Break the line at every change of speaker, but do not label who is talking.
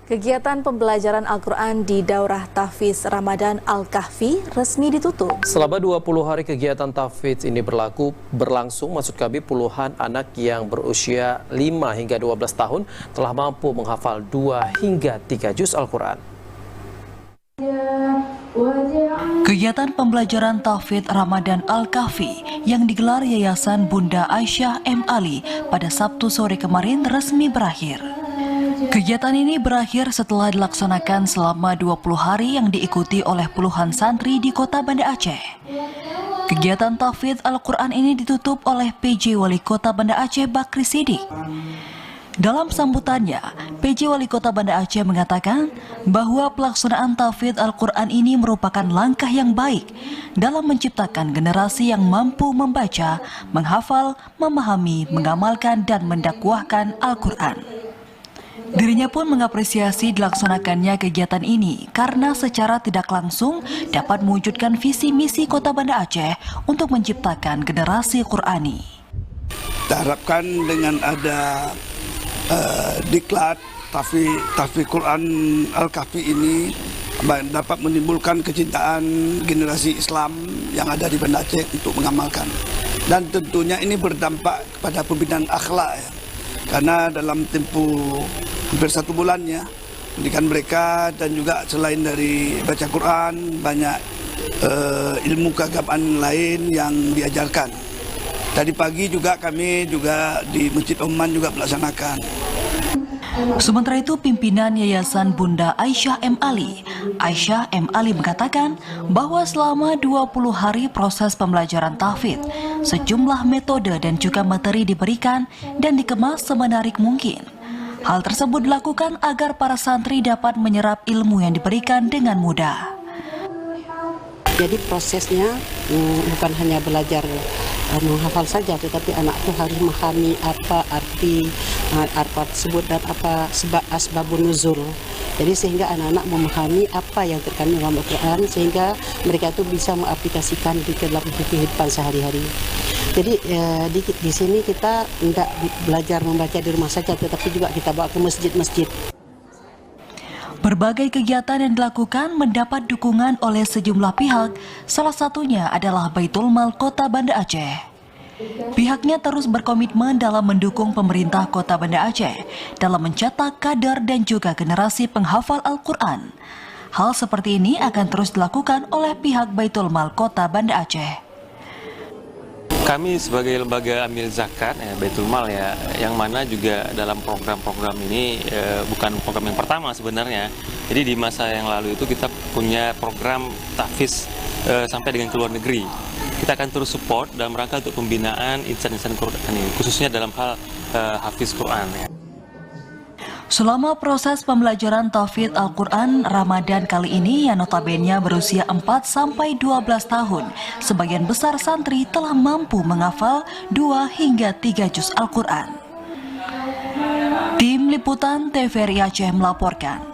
Kegiatan pembelajaran Al-Quran di Daurah Tahfiz Ramadan Al-Kahfi resmi ditutup.
Selama 20 hari kegiatan tahfiz ini berlangsung, maksud kami puluhan anak yang berusia 5 hingga 12 tahun telah mampu menghafal 2 hingga 3 juz Al-Quran.
Kegiatan pembelajaran tahfiz Ramadan Al-Kahfi yang digelar Yayasan Bunda Aisyah M. Ali pada Sabtu sore kemarin resmi berakhir. Kegiatan ini berakhir setelah dilaksanakan selama 20 hari yang diikuti oleh puluhan santri di kota Banda Aceh. Kegiatan tahfiz Al-Quran ini ditutup oleh PJ Wali Kota Banda Aceh Bakri Siddiq. Dalam sambutannya, PJ Wali Kota Banda Aceh mengatakan bahwa pelaksanaan tahfiz Al-Quran ini merupakan langkah yang baik dalam menciptakan generasi yang mampu membaca, menghafal, memahami, mengamalkan, dan mendakwahkan Al-Quran. Dirinya pun mengapresiasi dilaksanakannya kegiatan ini karena secara tidak langsung dapat mewujudkan visi misi Kota Banda Aceh untuk menciptakan generasi Qurani.
Kita harapkan dengan ada diklat tahfiz Quran Al-Kahfi ini dapat menimbulkan kecintaan generasi Islam yang ada di Banda Aceh untuk mengamalkan. Dan tentunya ini berdampak kepada pembinaan akhlak ya. Karena dalam tempoh hampir 1 bulan ya, pendidikan mereka dan juga selain dari baca Quran, banyak ilmu keagamaan lain yang diajarkan. Tadi pagi juga kami di Masjid Oman juga melaksanakan.
Sementara itu, pimpinan Yayasan Bunda Aisyah M. Ali, Aisyah M. Ali mengatakan bahwa selama 20 hari proses pembelajaran tahfiz, sejumlah metode dan juga materi diberikan dan dikemas semenarik mungkin. Hal tersebut dilakukan agar para santri dapat menyerap ilmu yang diberikan dengan mudah.
Jadi prosesnya bukan hanya belajar menghafal saja, tetapi anak itu harus memahami apa arti apa tersebut dan apa asbabun nuzul. Jadi sehingga anak-anak memahami apa yang terkandung dalam Al-Quran sehingga mereka itu bisa mengaplikasikan di dalam kehidupan sehari-hari. Jadi di sini kita tidak belajar membaca di rumah saja, tetapi juga kita bawa ke masjid-masjid.
Berbagai kegiatan yang dilakukan mendapat dukungan oleh sejumlah pihak, salah satunya adalah Baitul Mal Kota Banda Aceh. Pihaknya terus berkomitmen dalam mendukung pemerintah Kota Banda Aceh dalam mencetak kader dan juga generasi penghafal Al-Quran. Hal seperti ini akan terus dilakukan oleh pihak Baitul Mal Kota Banda Aceh.
Kami sebagai lembaga amil zakat, Baitul Mal ya, yang mana juga dalam program-program ini bukan program yang pertama sebenarnya. Jadi di masa yang lalu itu kita punya program tahfiz sampai dengan ke luar negeri. Kita akan terus support dalam rangka untuk pembinaan insan-insan Quran ini, khususnya dalam hal hafiz Quran. Ya.
Selama proses pembelajaran tahfiz Al-Quran Ramadan kali ini yang notabene berusia 4-12 tahun, sebagian besar santri telah mampu menghafal 2 hingga 3 juz Al-Quran. Tim Liputan TVRI Aceh melaporkan.